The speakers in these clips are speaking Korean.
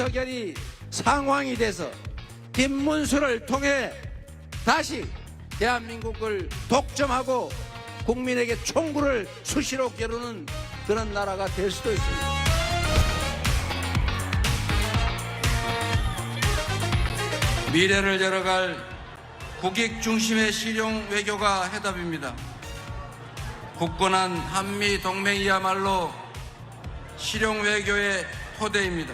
윤석열이 상황이 돼서 김문수를 통해 다시 대한민국을 독점하고 국민에게 총구를 수시로 겨루는 그런 나라가 될 수도 있습니다. 미래를 열어갈 국익 중심의 실용 외교가 해답입니다. 굳건한 한미 동맹이야말로 실용 외교의 토대입니다.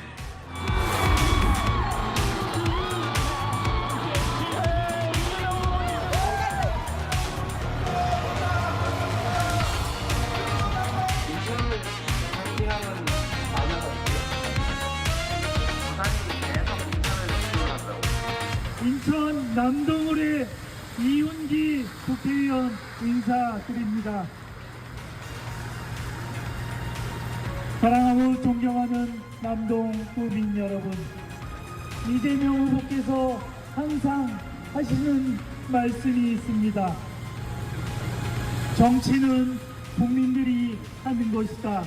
인천 남동울의 이윤기 국회의원 인사드립니다. 사랑하고 존경하는 남동 구민 여러분, 이재명 후보께서 항상 하시는 말씀이 있습니다. 정치는 국민들이 하는 것이다.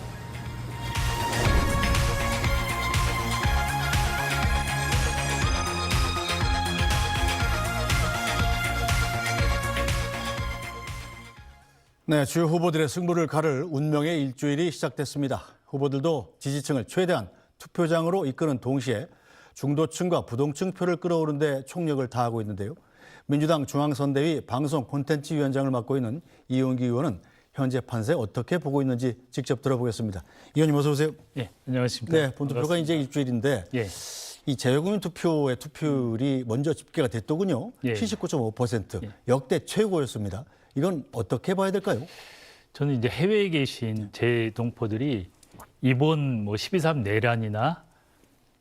네, 주요 후보들의 승부를 가를 운명의 일주일이 시작됐습니다. 후보들도 지지층을 최대한 투표장으로 이끄는 동시에 중도층과 부동층 표를 끌어오는데 총력을 다하고 있는데요. 민주당 중앙선대위 방송 콘텐츠위원장을 맡고 있는 이용기 의원은 현재 판세 어떻게 보고 있는지 직접 들어보겠습니다. 의원님 어서 오세요. 예, 안녕하십니까. 네, 본투표가 이제 일주일인데 예. 이 재외국민 투표의 투표율이 먼저 집계가 됐더군요. 예. 79.5%, 예. 역대 최고였습니다. 이건 어떻게 봐야 될까요? 저는 이제 해외에 계신 제 동포들이 이번 12.3 내란이나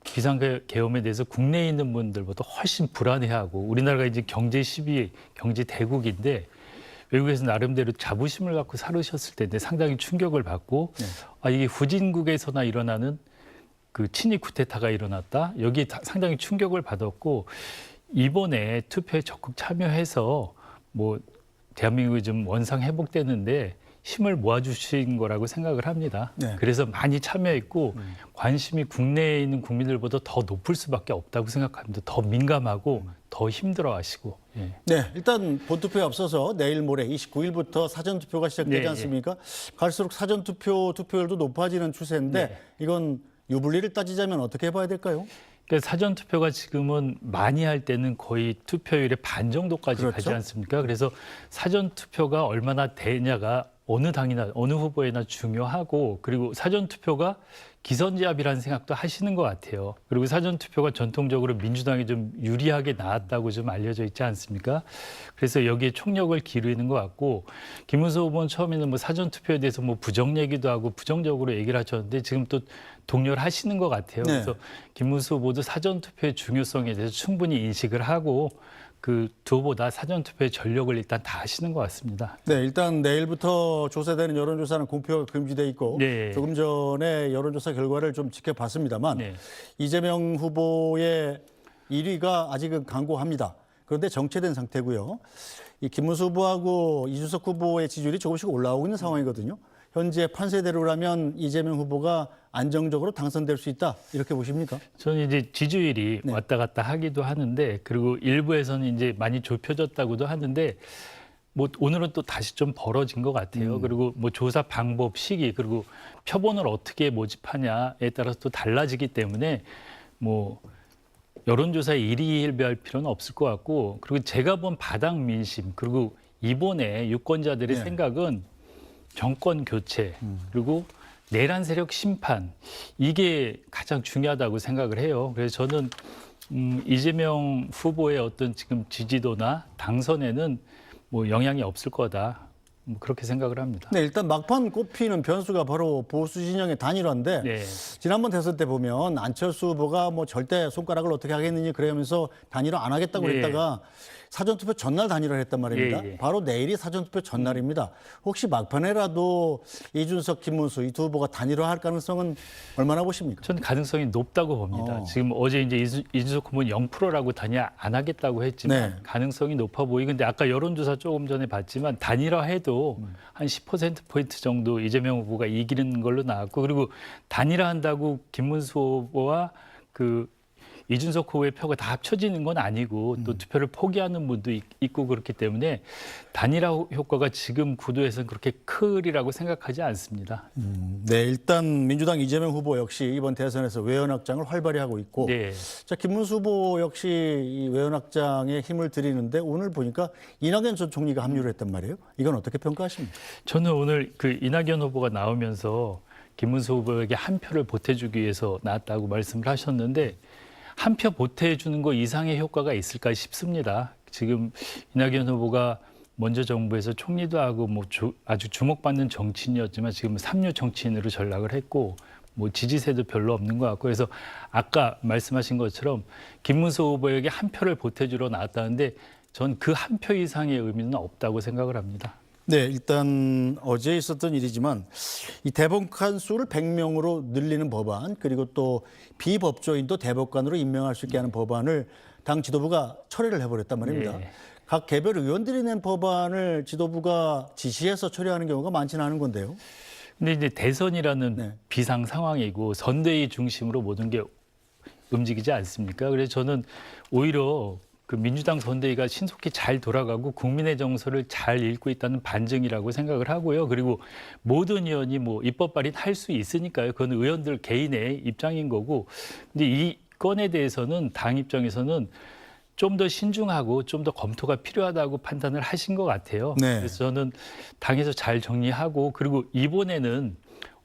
비상계엄에 대해서 국내에 있는 분들보다 훨씬 불안해하고, 우리나라가 이제 경제 10위, 경제 대국인데 외국에서 나름대로 자부심을 갖고 살으셨을 텐데 상당히 충격을 받고, 이게 후진국에서나 일어나는 그 친위 쿠데타가 일어났다. 여기에 상당히 충격을 받았고, 이번에 투표에 적극 참여해서 대한민국이 좀 원상 회복되는데 힘을 모아주신 거라고 생각을 합니다. 네. 그래서 많이 참여했고 관심이 국내에 있는 국민들보다 더 높을 수밖에 없다고 생각합니다. 더 민감하고 더 힘들어하시고. 예. 네, 일단 본투표에 앞서서 내일 모레 29일부터 사전투표가 시작되지 네, 않습니까? 갈수록 사전투표율도 높아지는 추세인데 네. 이건 유불리를 따지자면 어떻게 봐야 될까요? 그러니까 사전투표가 지금은 많이 할 때는 거의 투표율의 반 정도까지 그렇죠. 가지 않습니까? 그래서 사전투표가 얼마나 되냐가 어느 당이나 어느 후보에나 중요하고, 그리고 사전투표가 기선제압이라는 생각도 하시는 것 같아요. 그리고 사전투표가 전통적으로 민주당이 좀 유리하게 나왔다고 좀 알려져 있지 않습니까? 그래서 여기에 총력을 기르는 것 같고, 김문수 후보는 처음에는 사전투표에 대해서 부정 얘기도 하고 부정적으로 얘기를 하셨는데 지금 또 동료를 하시는 것 같아요. 네. 그래서 김문수 후보도 사전투표의 중요성에 대해서 충분히 인식을 하고 그 두 후보 다 사전투표의 전력을 일단 다 하시는 것 같습니다. 네, 일단 내일부터 조사되는 여론조사는 공표가 금지돼 있고 네. 조금 전에 여론조사 결과를 좀 지켜봤습니다만 네. 이재명 후보의 1위가 아직은 강고합니다. 그런데 정체된 상태고요. 이 김문수 후보하고 이준석 후보의 지지율이 조금씩 올라오고 있는 상황이거든요. 현재 판세대로라면 이재명 후보가 안정적으로 당선될 수 있다, 이렇게 보십니까? 저는 이제 지지율이 네. 왔다 갔다 하기도 하는데, 그리고 일부에서는 이제 많이 좁혀졌다고도 하는데 오늘은 또 다시 좀 벌어진 것 같아요. 그리고 조사 방법, 시기, 그리고 표본을 어떻게 모집하냐에 따라서 또 달라지기 때문에 여론조사에 일희일비할 필요는 없을 것 같고, 그리고 제가 본 바닥 민심, 그리고 이번에 유권자들의 네. 생각은 정권 교체, 그리고 내란 세력 심판, 이게 가장 중요하다고 생각을 해요. 그래서 저는 이재명 후보의 어떤 지금 지지도나 당선에는 영향이 없을 거다, 그렇게 생각을 합니다. 네, 일단 막판 꼽히는 변수가 바로 보수 진영의 단일화인데 네. 지난번 대선 때 보면 안철수 후보가 절대 손가락을 어떻게 하겠느니 그러면서 단일화 안 하겠다고 예. 그랬다가 사전투표 전날 단일화를 했단 말입니다. 예. 바로 내일이 사전투표 전날입니다. 혹시 막판에라도 이준석, 김문수 이 두 후보가 단일화할 가능성은 얼마나 보십니까? 저는 가능성이 높다고 봅니다. 어. 지금 어제 이제 이준석 후보는 0%라고 단일화 안 하겠다고 했지만 네. 가능성이 높아 보이는데, 아까 여론조사 조금 전에 봤지만 단일화해도 한 10%포인트 정도 이재명 후보가 이기는 걸로 나왔고, 그리고 단일화한다고 김문수 후보와 그 이준석 후보의 표가 다 합쳐지는 건 아니고 또 투표를 포기하는 분도 있고 그렇기 때문에 단일화 효과가 지금 구도에서는 그렇게 크리라고 생각하지 않습니다. 네, 일단 민주당 이재명 후보 역시 이번 대선에서 외연 확장을 활발히 하고 있고, 네. 자 김문수 후보 역시 이 외연 확장에 힘을 들이는데 오늘 보니까 이낙연 전 총리가 합류를 했단 말이에요. 이건 어떻게 평가하십니까? 저는 오늘 그 이낙연 후보가 나오면서 김문수 후보에게 한 표를 보태주기 위해서 나왔다고 말씀을 하셨는데 한 표 보태주는 거 이상의 효과가 있을까 싶습니다. 지금 이낙연 후보가 먼저 정부에서 총리도 하고 뭐 아주 주목받는 정치인이었지만 지금 3류 정치인으로 전락을 했고 뭐 지지세도 별로 없는 것 같고 그래서 아까 말씀하신 것처럼 김문수 후보에게 한 표를 보태주러 나왔다는데 전 그 한 표 이상의 의미는 없다고 생각을 합니다. 네, 일단 어제 있었던 일이지만 이 대법관 수를 100명으로 늘리는 법안 그리고 또 비법조인도 대법관으로 임명할 수 있게 하는 법안을 당 지도부가 철회를 해버렸단 말입니다. 네. 각 개별 의원들이 낸 법안을 지도부가 지시해서 처리하는 경우가 많지는 않은 건데요. 근데 이제 대선이라는 네. 비상 상황이고 선대위 중심으로 모든 게 움직이지 않습니까? 그래서 저는 오히려 그 민주당 선대위가 신속히 잘 돌아가고 국민의 정서를 잘 읽고 있다는 반증이라고 생각을 하고요. 그리고 모든 의원이 뭐 입법 발의할 수 있으니까요. 그건 의원들 개인의 입장인 거고. 근데 이 건에 대해서는 당 입장에서는 좀 더 신중하고 좀 더 검토가 필요하다고 판단을 하신 것 같아요. 네. 그래서 저는 당에서 잘 정리하고 그리고 이번에는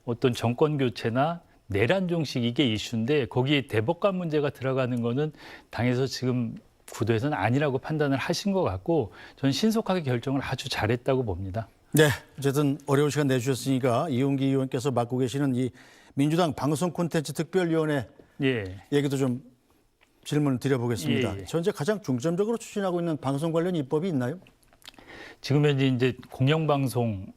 어떤 정권 교체나 내란 종식 이게 이슈인데 거기에 대법관 문제가 들어가는 거는 당에서 지금 구도에서는 아니라고 판단을 하신 것 같고 저는 신속하게 결정을 아주 잘했다고 봅니다. 네, 어쨌든 어려운 시간 내주셨으니까 이용기 의원께서 맡고 계시는 이 민주당 방송 콘텐츠 특별위원회 예. 얘기도 좀 질문을 드려보겠습니다. 예, 예. 현재 가장 중점적으로 추진하고 있는 방송 관련 입법이 있나요? 지금 현재 이제 공영방송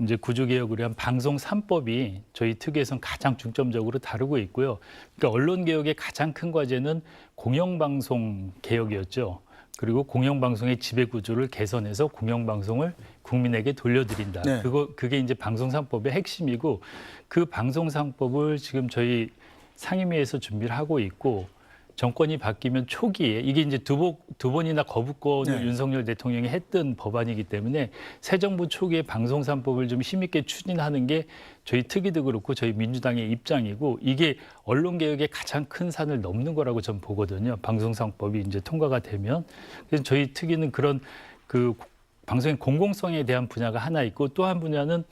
이제 구조개혁을 위한 방송 3법이 저희 특위에서는 가장 중점적으로 다루고 있고요. 그러니까 언론 개혁의 가장 큰 과제는 공영방송 개혁이었죠. 그리고 공영방송의 지배 구조를 개선해서 공영방송을 국민에게 돌려드린다. 네. 그게 이제 방송 3법의 핵심이고 그 방송 3법을 지금 저희 상임위에서 준비를 하고 있고 정권이 바뀌면 초기에 이게 이제 두 번이나 거부권을 네. 윤석열 대통령이 했던 법안이기 때문에 새 정부 초기에 방송 3법을 좀 힘있게 추진하는 게 저희 특위도 그렇고 저희 민주당의 입장이고 이게 언론 개혁의 가장 큰 산을 넘는 거라고 전 보거든요. 방송 3법이 이제 통과가 되면 그래서 저희 특위는 그런 그 방송의 공공성에 대한 분야가 하나 있고 또 한 분야는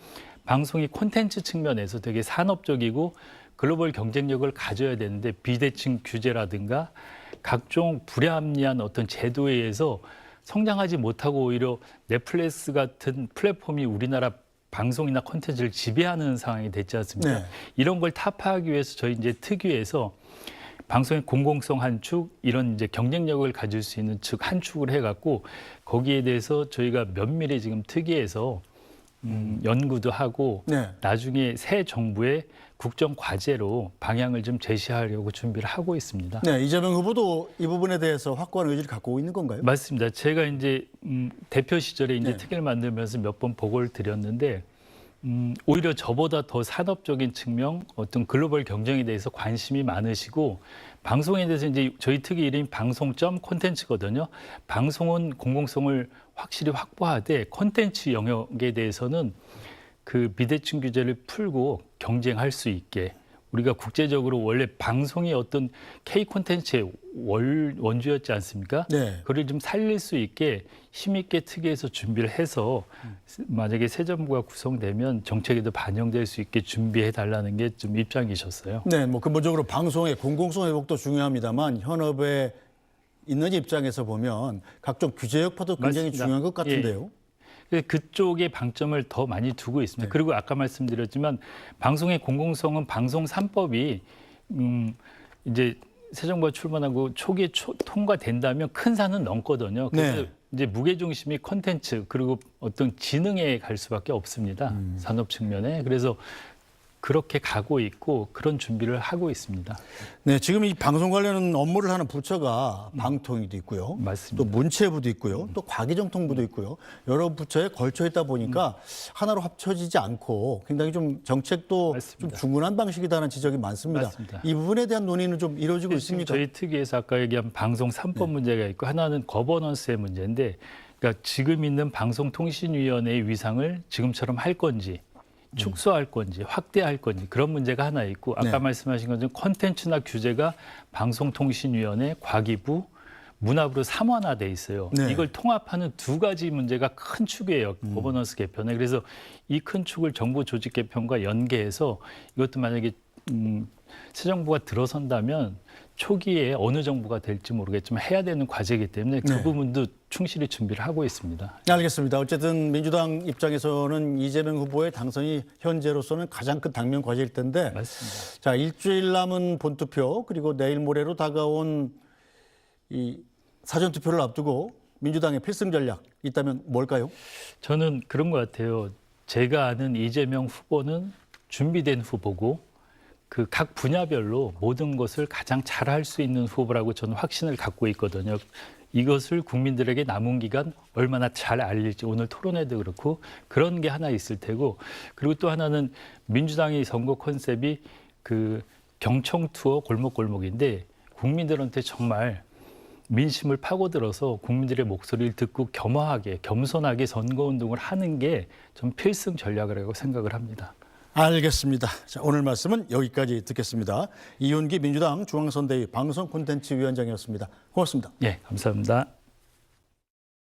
방송이 콘텐츠 측면에서 되게 산업적이고 글로벌 경쟁력을 가져야 되는데 비대칭 규제라든가 각종 불합리한 어떤 제도에 의해서 성장하지 못하고 오히려 넷플릭스 같은 플랫폼이 우리나라 방송이나 콘텐츠를 지배하는 상황이 됐지 않습니까? 네. 이런 걸 타파하기 위해서 저희 이제 특위에서 방송의 공공성 한 축, 이런 이제 경쟁력을 가질 수 있는 측 한 축을 해갖고 거기에 대해서 저희가 면밀히 지금 특위에서 연구도 하고 네. 나중에 새 정부의 국정 과제로 방향을 좀 제시하려고 준비를 하고 있습니다. 네, 이재명 후보도 이 부분에 대해서 확고한 의지를 갖고 있는 건가요? 맞습니다. 제가 이제 대표 시절에 이제 네. 특위를 만들면서 몇 번 보고를 드렸는데 오히려 저보다 더 산업적인 측면, 어떤 글로벌 경쟁에 대해서 관심이 많으시고 방송에 대해서 이제 저희 특위 이름이 방송점 콘텐츠거든요. 방송은 공공성을 확실히 확보하되 콘텐츠 영역에 대해서는 그 비대칭 규제를 풀고 경쟁할 수 있게 우리가 국제적으로 원래 방송이 어떤 K 콘텐츠의 원주였지 않습니까? 네. 그걸 좀 살릴 수 있게 힘있게 특위에서 준비를 해서 만약에 새 정부가 구성되면 정책에도 반영될 수 있게 준비해 달라는 게 좀 입장이셨어요. 네, 뭐 근본적으로 방송의 공공성 회복도 중요합니다만 현업에 있는 입장에서 보면 각종 규제 여파도 굉장히 맞습니다. 중요한 것 같은데요. 그쪽에 방점을 더 많이 두고 있습니다. 네. 그리고 아까 말씀드렸지만 방송의 공공성은 방송 3법이 이제 새 정부가 출범하고 초기에 통과된다면 큰 산은 넘거든요. 그래서 네. 이제 무게중심이 콘텐츠 그리고 어떤 지능에 갈 수밖에 없습니다. 산업 측면에. 그래서 그렇게 가고 있고 그런 준비를 하고 있습니다. 네, 지금 이 방송 관련 업무를 하는 부처가 방통위도 있고요. 맞습니다. 또 문체부도 있고요. 또 과기정통부도 있고요. 여러 부처에 걸쳐 있다 보니까 하나로 합쳐지지 않고 굉장히 좀 정책도 맞습니다. 좀 중훈한 방식이다는 지적이 많습니다. 맞습니다. 이 부분에 대한 논의는 좀 이루어지고 있습니까? 저희 특위에서 아까 얘기한 방송 3법 문제가 있고 하나는 거버넌스의 문제인데 그러니까 지금 있는 방송통신위원회의 위상을 지금처럼 할 건지 축소할 건지 확대할 건지 그런 문제가 하나 있고 아까 네. 말씀하신 것처럼 콘텐츠나 규제가 방송통신위원회, 과기부, 문화부로 삼원화돼 있어요. 네. 이걸 통합하는 두 가지 문제가 큰 축이에요. 거버넌스 개편에. 그래서 이 큰 축을 정부 조직 개편과 연계해서 이것도 만약에 새 정부가 들어선다면 초기에 어느 정부가 될지 모르겠지만 해야 되는 과제이기 때문에 그 네. 부분도 충실히 준비를 하고 있습니다. 알겠습니다. 어쨌든 민주당 입장에서는 이재명 후보의 당선이 현재로서는 가장 큰 당면 과제일 텐데 맞습니다. 자, 일주일 남은 본투표 그리고 내일 모레로 다가온 이 사전투표를 앞두고 민주당의 필승 전략 있다면 뭘까요? 저는 그런 것 같아요. 제가 아는 이재명 후보는 준비된 후보고 그 각 분야별로 모든 것을 가장 잘할 수 있는 후보라고 저는 확신을 갖고 있거든요. 이것을 국민들에게 남은 기간 얼마나 잘 알릴지 오늘 토론회도 그렇고 그런 게 하나 있을 테고 그리고 또 하나는 민주당의 선거 컨셉이 그 경청 투어 골목골목인데 국민들한테 정말 민심을 파고들어서 국민들의 목소리를 듣고 겸허하게 겸손하게 선거운동을 하는 게 좀 필승 전략이라고 생각을 합니다. 알겠습니다. 자, 오늘 말씀은 여기까지 듣겠습니다. 이윤기 민주당 중앙선대위 방송콘텐츠위원장이었습니다. 고맙습니다. 예, 감사합니다.